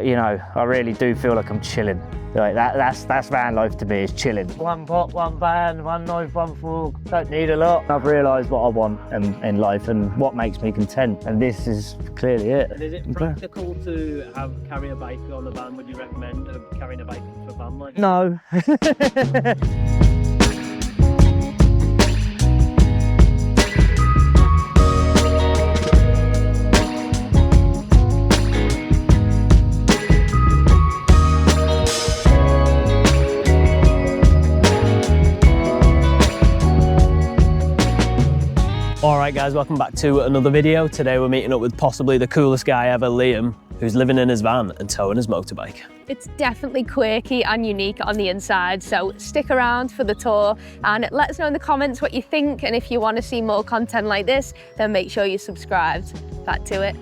You know, I really do feel like I'm chilling. Like that's van life to me, is chilling. One pot, one van, one knife, one fork. Don't need a lot. I've realised what I want in life and what makes me content, and this is clearly it. And is it practical to carry a bike on the van? Would you recommend carrying a bike for van life? No. Alright guys, welcome back to another video. Today we're meeting up with possibly the coolest guy ever, Liam, who's living in his van and towing his motorbike. It's definitely quirky and unique on the inside, so stick around for the tour and let us know in the comments what you think, and if you want to see more content like this, then make sure you're subscribed. Back to it.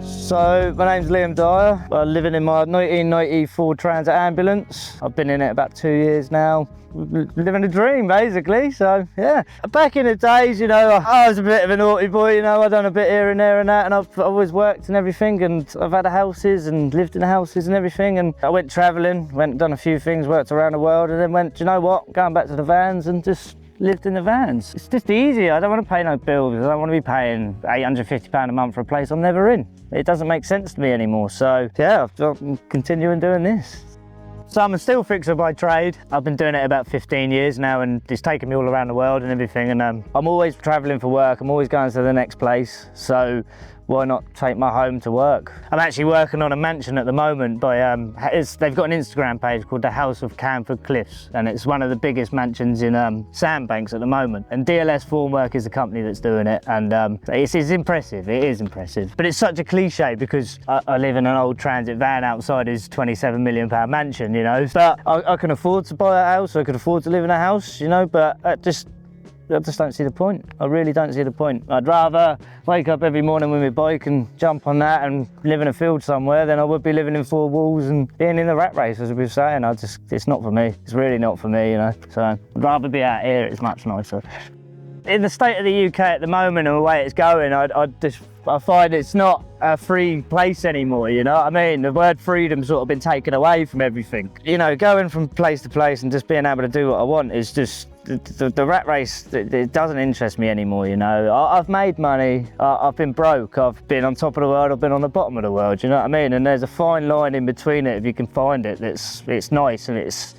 So, my name's Liam Dyer. I'm living in my 1990 Ford Transit ambulance. I've been in it about 2 years now. Living a dream, basically, so yeah. Back in the days, you know, I was a bit of a naughty boy, you know, I've done a bit here and there and that, and I've always worked and everything, and I've had houses and lived in houses and everything, and I went travelling, done a few things, worked around the world, and then went, do you know what, going back to the vans and just lived in the vans. It's just easier. I don't want to pay no bills. I don't want to be paying £850 a month for a place I'm never in. It doesn't make sense to me anymore. So yeah, I'm continuing doing this. So I'm a steel fixer by trade. I've been doing it about 15 years now, and it's taken me all around the world and everything. And I'm always traveling for work. I'm always going to the next place. So why not take my home to work? I'm actually working on a mansion at the moment by, they've got an Instagram page called the House of Camford Cliffs, and it's one of the biggest mansions in Sandbanks at the moment. And DLS Formwork is the company that's doing it, and it's impressive, it is impressive. But it's such a cliche because I live in an old transit van outside his £27 million mansion, you know. But I can afford to buy a house, I can afford to live in a house, you know, but I just don't see the point. I really don't see the point. I'd rather wake up every morning with my bike and jump on that and live in a field somewhere than I would be living in four walls and being in the rat race, as we were saying. It's not for me. It's really not for me, you know. So I'd rather be out here. It's much nicer. In the state of the UK at the moment and the way it's going, I find it's not a free place anymore, you know what I mean? The word freedom's sort of been taken away from everything. You know, going from place to place and just being able to do what I want is just, the rat race, it doesn't interest me anymore, you know. I've made money, I've been broke, I've been on top of the world, I've been on the bottom of the world, you know what I mean? And there's a fine line in between it, if you can find it, it's nice and it's,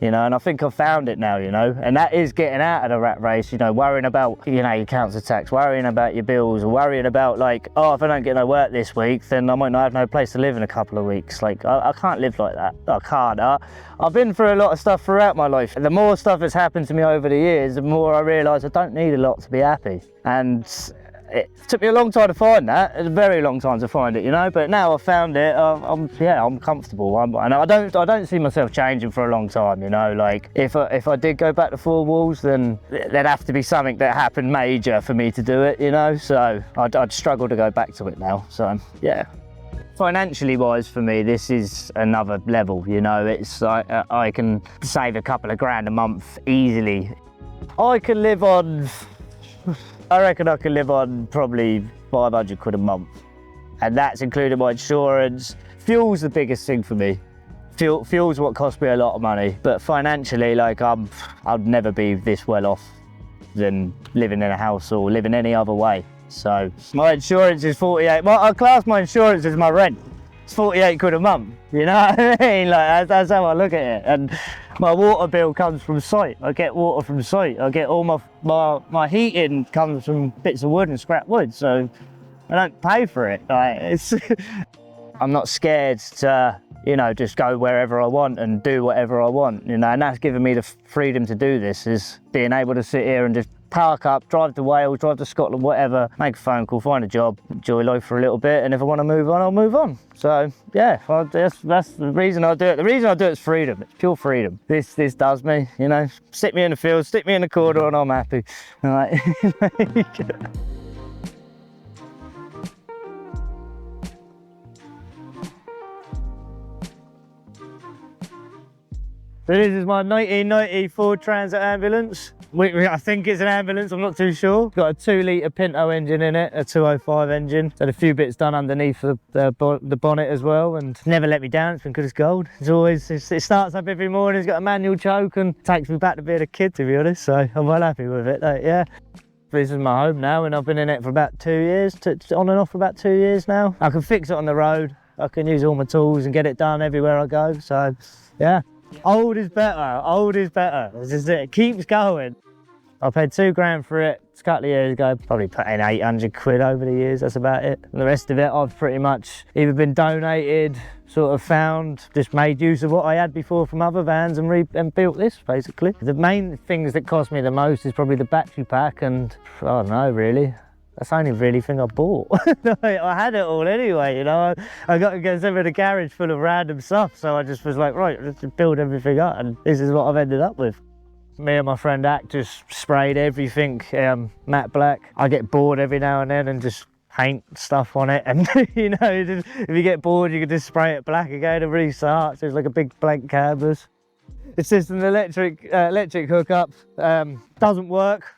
you know, and I think I've found it now, you know, and that is getting out of the rat race, you know, worrying about, you know, your council tax, worrying about your bills, or worrying about like, oh, if I don't get no work this week, then I might not have no place to live in a couple of weeks. Like, I can't live like that. I can't. I've been through a lot of stuff throughout my life. The more stuff that's happened to me over the years, the more I realise I don't need a lot to be happy. And it took me a long time to find that, a very long time to find it, you know, but now I've found it, I'm comfortable, and I don't see myself changing for a long time, you know. Like, if I did go back to four walls, then there'd have to be something that happened major for me to do it, you know, so I'd struggle to go back to it now, so yeah. Financially wise, for me, this is another level, you know. It's I can save a couple of grand a month easily. I can live on, I reckon I can live on probably 500 quid a month, and that's including my insurance. Fuel's the biggest thing for me. Fuel's what cost me a lot of money, but financially, like, I'd never be this well off than living in a house or living any other way. So my insurance is 48. I class my insurance as my rent. It's 48 quid a month, you know what I mean? Like, that's how I look at it. And my water bill comes from site. I get water from site. I get all my heating comes from bits of wood and scrap wood, so I don't pay for it. Like, I'm not scared to, you know, just go wherever I want and do whatever I want, you know, and that's given me the freedom to do this, is being able to sit here and just park up, drive to Wales, drive to Scotland, whatever, make a phone call, find a job, enjoy life for a little bit, and if I want to move on, I'll move on. So yeah, that's the reason I do it. The reason I do it is freedom. It's pure freedom. This does me, you know. Stick me in the field, stick me in the corner, and I'm happy. All right. So this is my 1990 Ford Transit ambulance. I think it's an ambulance, I'm not too sure. Got a 2-litre Pinto engine in it, a 205 engine. Had a few bits done underneath the bonnet as well, and never let me down. It's been good as gold. It's always, it starts up every morning, it's got a manual choke and takes me back to being a kid, to be honest. So I'm well happy with it, like, yeah. This is my home now, and I've been in it for about 2 years, on and off for about 2 years now. I can fix it on the road. I can use all my tools and get it done everywhere I go. So yeah. Old is better, old is better. This is it, keeps going. I paid £2 for it a couple of years ago, probably put in 800 quid over the years, that's about it. And the rest of it I've pretty much either been donated, sort of found, just made use of what I had before from other vans and built this basically. The main things that cost me the most is probably the battery pack, and I don't know really. That's the only really thing I bought. I had it all anyway, you know. I got to go in a garage full of random stuff, so I just was like, right, let's build everything up, and this is what I've ended up with. Me and my friend Ack just sprayed everything matte black. I get bored every now and then and just paint stuff on it, and you know, if you get bored, you can just spray it black again and restart. So it's like a big blank canvas. It's just an electric hookup. Doesn't work.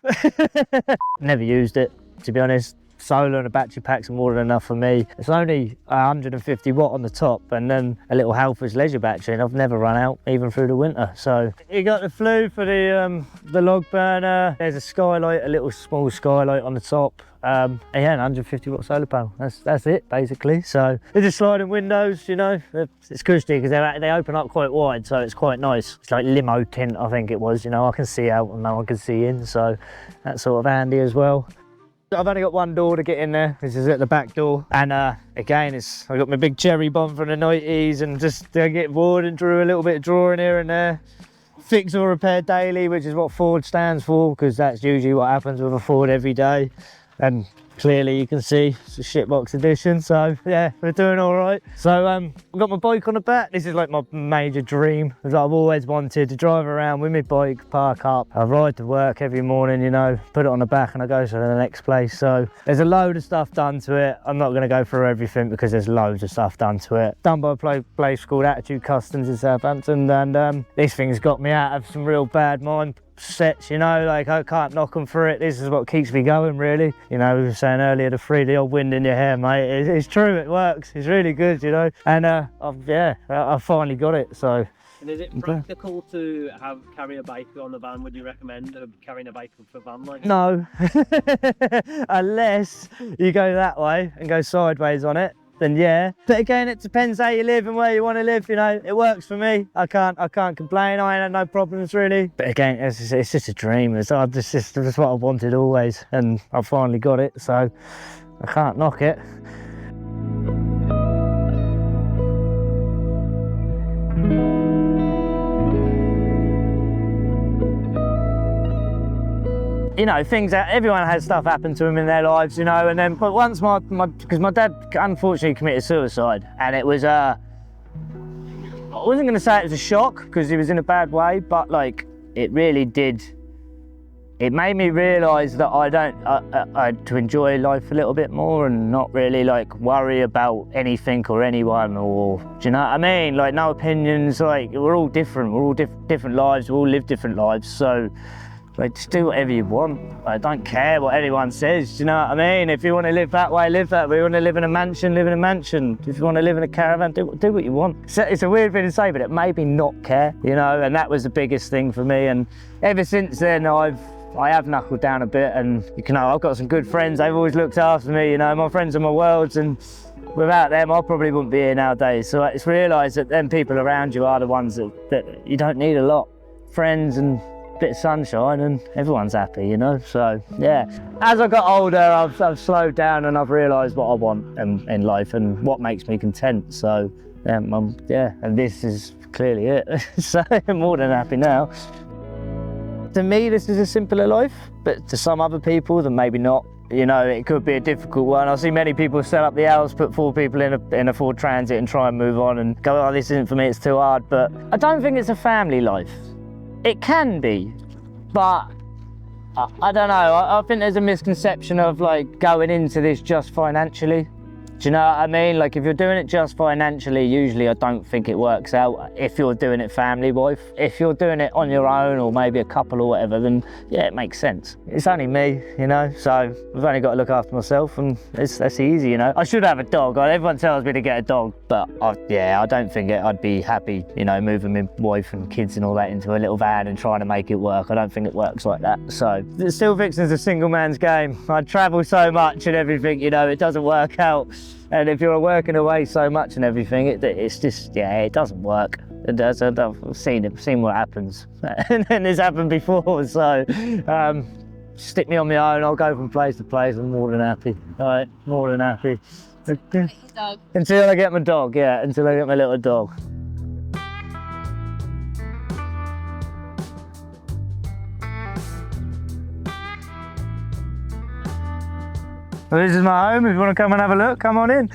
Never used it, to be honest. Solar and a battery pack's more than enough for me. It's only 150 watt on the top, and then a little Halfords leisure battery, and I've never run out even through the winter. So you got the flue for the log burner. There's a skylight, a little small skylight on the top. Yeah, an 150 watt solar panel. That's it basically. So they're just sliding windows, you know. It's cushy because they open up quite wide, so it's quite nice. It's like limo tint, I think it was. You know, I can see out and no one can see in, so that's sort of handy as well. I've only got one door to get in there. This is at the back door, and again, I got my big cherry bomb from the 90s, and just get bored and drew a little bit of drawing here and there. Fix or repair daily, which is what Ford stands for, because that's usually what happens with a Ford every day. And clearly you can see it's a shitbox edition, so yeah, we're doing all right. So I've got my bike on the back. This is like my major dream, because I've always wanted to drive around with my bike, park up. I ride to work every morning, you know, put it on the back and I go to the next place. So there's a load of stuff done to it. I'm not going to go through everything because there's loads of stuff done to it. Done by a place called Attitude Customs in Southampton, and this thing's got me out of some real bad mindsets, you know, like I can't knock them for it. This is what keeps me going, really. You know, we were saying earlier, the old wind in your hair, mate. It's true, it works. It's really good, you know. And I've finally got it. So. And is it practical to carry a bike on the van? Would you recommend carrying a bike for van life? No, unless you go that way and go sideways on it. Then yeah, but again, it depends how you live and where you want to live. You know, it works for me. I can't complain. I ain't had no problems really. But again, it's just a dream. It's just what I wanted always, and I finally got it. So I can't knock it. You know, everyone has stuff happen to them in their lives, you know, and then, but once because my dad unfortunately committed suicide, and it was, I wasn't going to say it was a shock, because he was in a bad way, but like, it really did, it made me realise that I had to enjoy life a little bit more and not really like worry about anything or anyone, or, do you know what I mean? Like, no opinions, like, we're all different, we're all different lives, we all live different lives, so like, just do whatever you want. I don't care what anyone says, do you know what I mean? If you want to live that way, live that way. If you want to live in a mansion, live in a mansion. If you want to live in a caravan, do what you want. It's a weird thing to say, but it made me not care, you know, and that was the biggest thing for me. And ever since then, I have knuckled down a bit, and you know, I've got some good friends. They've always looked after me, you know, my friends are my worlds, and without them, I probably wouldn't be here nowadays. So it's realised that them people around you are the ones that you don't need a lot. Friends and bit of sunshine and everyone's happy, you know. So yeah, as I got older, I've slowed down and I've realised what I want in life and what makes me content. So yeah, and this is clearly it. So I'm more than happy now. To me, this is a simpler life, but to some other people, then maybe not. You know, it could be a difficult one. I see many people set up the house, put 4 people in a Ford Transit and try and move on and go, oh, this isn't for me, it's too hard. But I don't think it's a family life. It can be, but I don't know. I think there's a misconception of like going into this just financially. Do you know what I mean? Like if you're doing it just financially, usually I don't think it works out if you're doing it family-wise. If you're doing it on your own or maybe a couple or whatever, then yeah, it makes sense. It's only me, you know, so I've only got to look after myself and that's easy, you know. I should have a dog. Everyone tells me to get a dog, but I don't think I'd be happy, you know, moving my wife and kids and all that into a little van and trying to make it work. I don't think it works like that. So still fixing's a single man's game. I travel so much and everything, you know, it doesn't work out. And if you're working away so much and everything, it's just, yeah, it doesn't work. It does. I've seen what happens. And it's happened before, so stick me on my own, I'll go from place to place. I'm more than happy. All right, more than happy. Dog. Until I get my dog, yeah, until I get my little dog. Well, this is my home. If you want to come and have a look, come on in.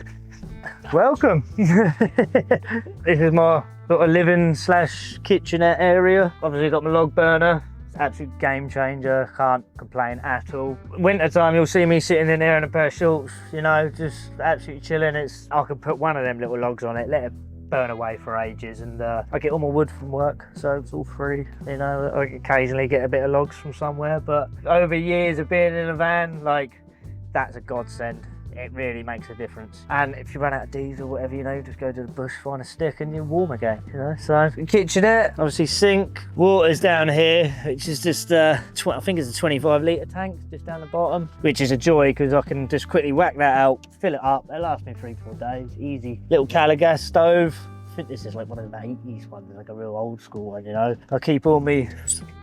Welcome. This is my sort of living / kitchenette area. Obviously got my log burner. It's an absolute game changer. Can't complain at all. Winter time, you'll see me sitting in there in a pair of shorts, you know, just absolutely chilling. I could put one of them little logs on it, let it burn away for ages, and I get all my wood from work, so it's all free. You know, I occasionally get a bit of logs from somewhere, but over years of being in a van, like, that's a godsend. It really makes a difference. And if you run out of diesel or whatever, you know, just go to the bush, find a stick and you're warm again, you know. So kitchenette, obviously sink, water's down here, which is just, I think it's a 25 litre tank just down the bottom, which is a joy because I can just quickly whack that out, fill it up. It lasts me 3-4 days, easy. Little Calagas stove. I think this is like one of the 80s ones, like a real old school one, you know. I keep all my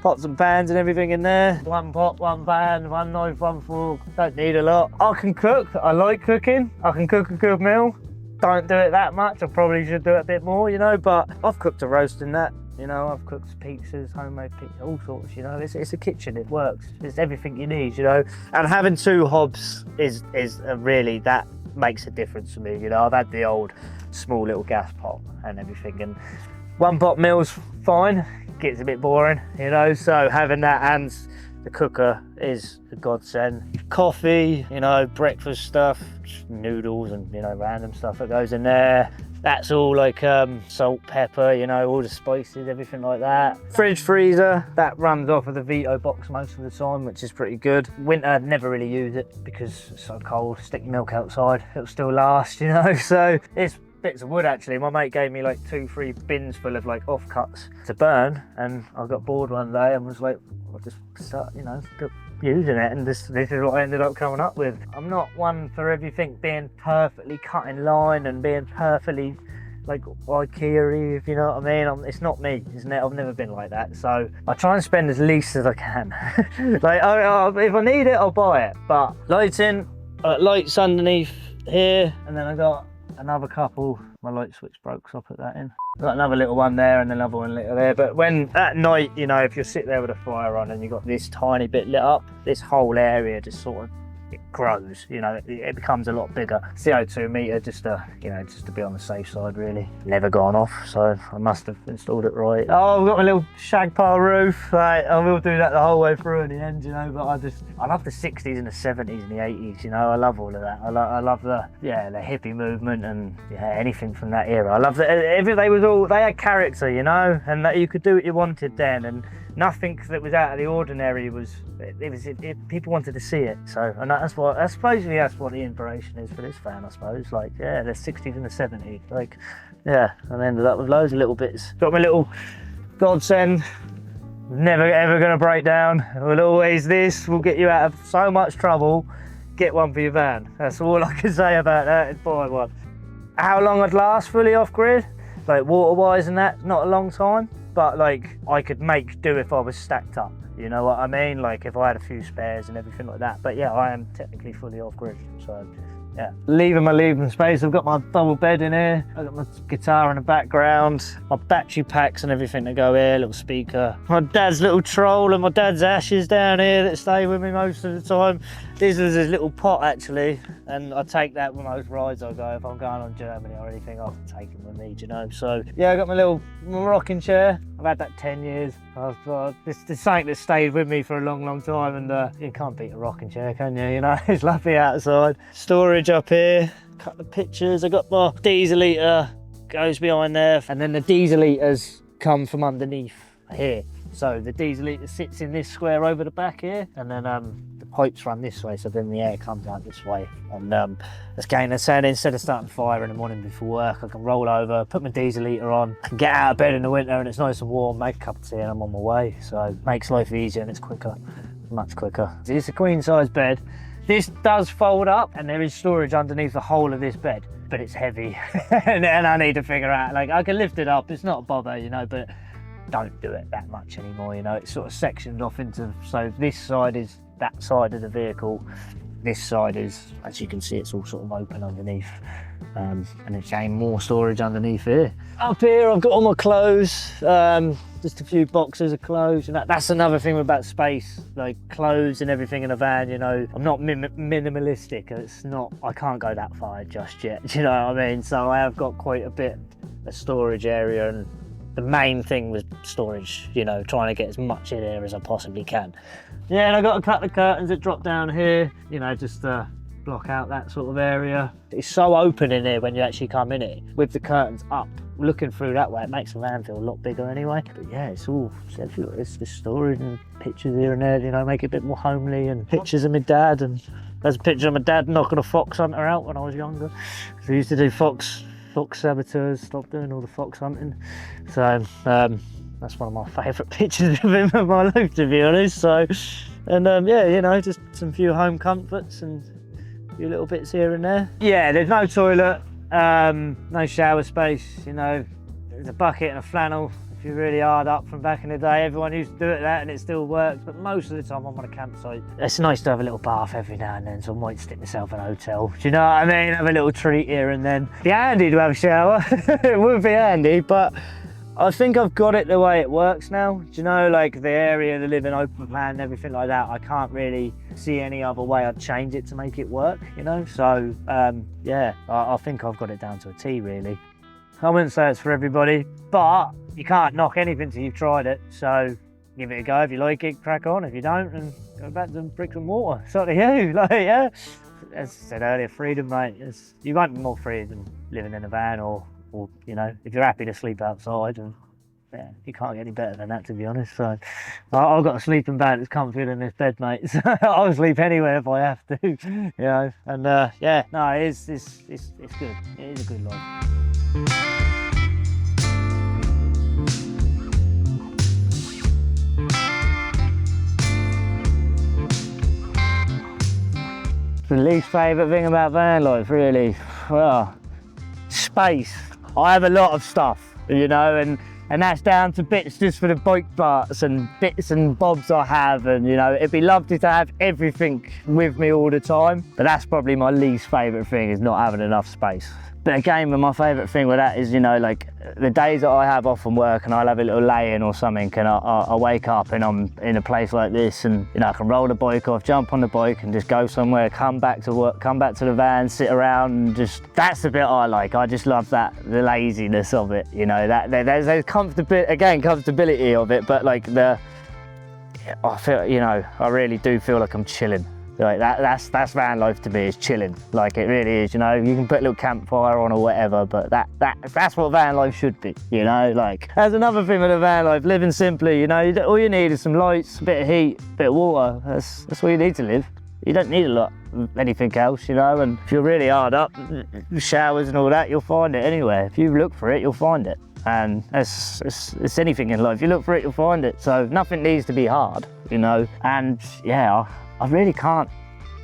pots and pans and everything in there. One pot, one pan, one knife, one fork. Don't need a lot. I can cook. I like cooking. I can cook a good meal. Don't do it that much. I probably should do it a bit more, you know, but I've cooked a roast in that. You know, I've cooked pizzas, homemade pizzas, all sorts, you know. It's a kitchen, it works. It's everything you need, you know. And having 2 hobs is really, that makes a difference for me, you know. I've had the old small little gas pot and everything, and 1 pot meal's fine, gets a bit boring, you know, so having that and the cooker is a godsend. Coffee, you know, breakfast stuff, noodles and, you know, random stuff that goes in there. That's all like salt, pepper, you know, all the spices, everything like that. Fridge, freezer, that runs off of the Vito box most of the time, which is pretty good. Winter, never really use it because it's so cold. Stick milk outside, it'll still last, you know, so it's bits of wood actually. My mate gave me like 2-3 bins full of like offcuts to burn, and I got bored one day and was like, I'll just start, you know, using it, and this is what I ended up coming up with. I'm not one for everything being perfectly cut in line and being perfectly like IKEA-y, if you know what I mean. It's not me, isn't it? I've never been like that, so I try and spend as least as I can. Like, if I need it, I'll buy it. But lighting, lights underneath here, and then I got another couple. My light switch broke, so I'll put that in. Got another little one there and another one little there. But when at night, you know, if you sit there with a fire on and you've got this tiny bit lit up, this whole area just sort of, it grows, you know, it becomes a lot bigger. CO2 meter, just to, you know, just to be on the safe side, really. Never gone off, so I must have installed it right. Oh, I've got my little shag pile roof. Like, I will do that the whole way through in the end, you know, but I love the 60s and the 70s and the 80s, you know, I love all of that. I love the hippie movement and anything from that era. I love that they had character, you know, and that you could do what you wanted then, and nothing that was out of the ordinary people wanted to see it. So, and that's what the inspiration is for this van, I suppose. Like, yeah, the 60s and the 70s, like, yeah, and I ended up with loads of little bits. Got my little godsend, never ever gonna break down. Will always this will get you out of so much trouble. Get one for your van. That's all I can say about that, is buy one. How long I'd last fully off grid, like water wise and that, not a long time. But like, I could make do if I was stacked up, you know what I mean? Like if I had a few spares and everything like that. But yeah, I am technically fully off grid, so yeah. Leaving my living space, I've got my double bed in here, I've got my guitar in the background, my battery packs and everything that go here, little speaker. My dad's little troll and my dad's ashes down here that stay with me most of the time. This is his little pot actually, and I take that with most rides I go. If I'm going on Germany or anything, I can take him with me, you know. So yeah, I got my rocking chair. I've had that 10 years. This is something that stayed with me for a long time, and you can't beat a rocking chair, can you? You know, it's lovely outside. Storage up here. a couple of pictures. I got my diesel eater, goes behind there, and then the diesel eaters come from underneath here. So the diesel eater sits in this square over the back here, and then the pipes run this way, so then the air comes out this way. And as Gaynor said, instead of starting fire in the morning before work, I can roll over, put my diesel eater on, and get out of bed in the winter, and it's nice and warm, make a cup of tea, and I'm on my way. So it makes life easier, and it's quicker, much quicker. It's a queen size bed. This does fold up, and there is storage underneath the whole of this bed, but it's heavy, and I need to figure out, like, I can lift it up, it's not a bother, you know, but don't do it that much anymore, you know. It's sort of sectioned off into, so this side is that side of the vehicle, this side is, as you can see, it's all sort of open underneath, and it's getting more storage underneath here. Up here I've got all my clothes, just a few boxes of clothes, and that's another thing about space, like clothes and everything in a van, you know. I'm not minimalistic, it's not, I can't go that far just yet, do you know what I mean? So I have got quite a bit of storage area, and the main thing was storage, you know, trying to get as much in there as I possibly can. Yeah, and I got a couple of curtains that drop down here, you know, just to block out that sort of area. It's so open in here when you actually come in it. With the curtains up, looking through that way, it makes the van feel a lot bigger anyway. But yeah, it's just storage and pictures here and there, you know, make it a bit more homely, and pictures of my dad, and there's a picture of my dad knocking a fox hunter out when I was younger. So I used to do fox saboteurs, stopped doing all the fox hunting. So that's one of my favourite pictures of him in my life, to be honest. So, and yeah, you know, just some few home comforts and a few little bits here and there. Yeah, there's no toilet, no shower space, you know, there's a bucket and a flannel. If you're really hard up from back in the day, everyone used to do it that, and it still works, but most of the time I'm on a campsite. It's nice to have a little bath every now and then, so I might stick myself in a hotel. Do you know what I mean? Have a little treat here and then. It'd be handy to have a shower. It would be handy, but I think I've got it the way it works now. Do you know, like the area, the living open plan and everything like that, I can't really see any other way I'd change it to make it work, you know? So yeah, I think I've got it down to a T, really. I wouldn't say it's for everybody, but you can't knock anything till you've tried it. So give it a go. If you like it, crack on. If you don't, then go back to bricks and mortar. It's up to you. Like, yeah. As I said earlier, freedom, mate. You won't be more free than living in a van, or you know, if you're happy to sleep outside, and yeah, you can't get any better than that, to be honest. So I've got a sleeping bag that's comfier than this bed, mate. So I'll sleep anywhere if I have to, you know. And yeah, no, it's good. It is a good life. The least favourite thing about van life, really, well, space. I have a lot of stuff, you know, and that's down to bits just for the bike parts and bits and bobs I have, and you know, it'd be lovely to have everything with me all the time, but that's probably my least favourite thing, is not having enough space. But again, my favourite thing with that is, you know, like the days that I have off from work and I'll have a little lay-in or something, and I wake up and I'm in a place like this, and you know, I can roll the bike off, jump on the bike and just go somewhere, come back to work, come back to the van, sit around, and just, that's the bit I like. I just love that, the laziness of it, you know, that there's comfortability of it, but like I feel, you know, I really do feel like I'm chilling. Like that's van life to me, is chilling. Like it really is, you know. You can put a little campfire on or whatever, but that's what van life should be, you know. Like, there's another thing with a van life, living simply, you know. All you need is some lights, a bit of heat, a bit of water. That's all you need to live. You don't need a lot of anything else, you know. And if you're really hard up, showers and all that, you'll find it anywhere. If you look for it, you'll find it. And it's anything in life. You look for it, you'll find it. So nothing needs to be hard, you know. And yeah, I really can't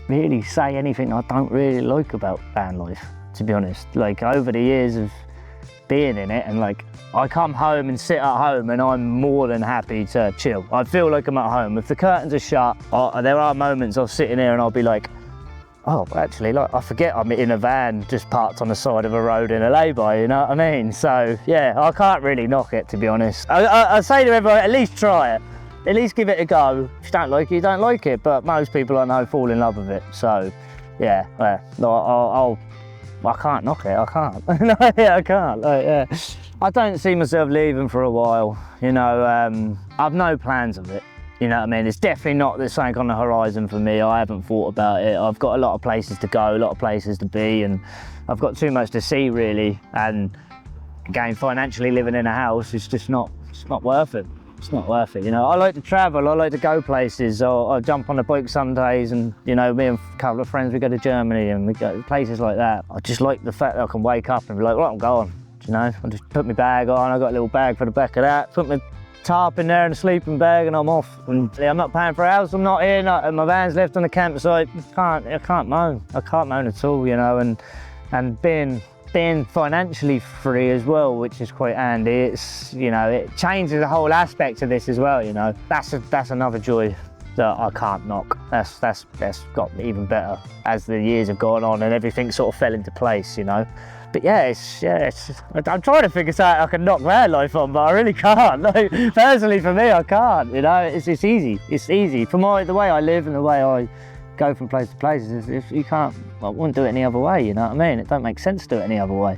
really say anything I don't really like about van life, to be honest. Like, over the years of being in it, and like, I come home and sit at home and I'm more than happy to chill. I feel like I'm at home. If the curtains are shut, there are moments I'll sit in here and I'll be like, oh, actually, like, I forget I'm in a van just parked on the side of a road in a lay-by, you know what I mean? So yeah, I can't really knock it, to be honest. I say to everyone, at least try it. At least give it a go. If you don't like it, you don't like it. But most people I know fall in love with it. So yeah, I can't knock it. I can't. No, yeah, I can't. Like, yeah. I don't see myself leaving for a while. You know, I've no plans of it. You know what I mean? It's definitely not there's something on the horizon for me. I haven't thought about it. I've got a lot of places to go, a lot of places to be, and I've got too much to see really. And again, financially living in a house is just not, it's not worth it. It's not worth it, you know. I like to travel, I like to go places. I jump on a bike some days and, you know, me and a couple of friends, we go to Germany and we go places like that. I just like the fact that I can wake up and be like, right, I'm going, you know. I just put my bag on, I got a little bag for the back of that, put my tarp in there and a sleeping bag and I'm off. And I'm not paying for a house, I'm not here, my van's left on the campsite. I can't moan at all, you know, and being financially free as well, which is quite handy. It's, you know, it changes the whole aspect of this as well, you know. That's another joy that I can't knock. That's got me even better as the years have gone on and everything sort of fell into place, you know. But yeah, I'm trying to figure out how I can knock van life on, but I really can't. Like, personally for me, I can't, you know. It's easy. It's easy. For the way I live and the way I go from place to place, if you can't, I wouldn't do it any other way, you know what I mean? It don't make sense to do it any other way.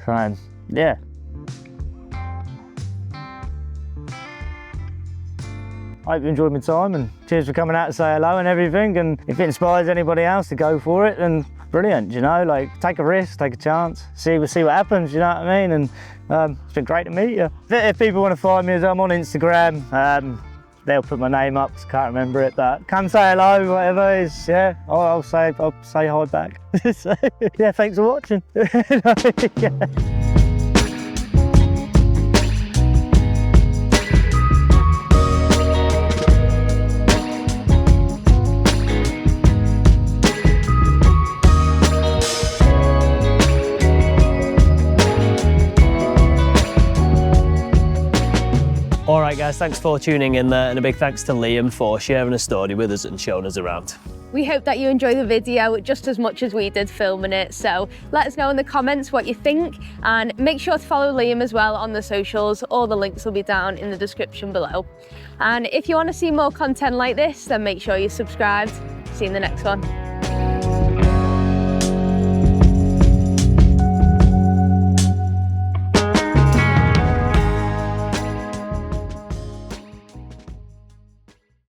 So, yeah. I hope you enjoyed my time and cheers for coming out to say hello and everything, and if it inspires anybody else to go for it, then brilliant, you know, like take a risk, take a chance, see what happens, you know what I mean? And it's been great to meet you. If people want to find me, I'm on Instagram. They'll put my name up, I can't remember it, but come say hello, whatever it is, yeah, I'll say hi back. So, yeah, thanks for watching. Yeah. All right guys, thanks for tuning in there, and a big thanks to Liam for sharing a story with us and showing us around. We hope that you enjoy the video just as much as we did filming it, so let us know in the comments what you think, and make sure to follow Liam as well on the socials. All the links will be down in the description below. And if you want to see more content like this, then make sure you're subscribed. See you in the next one.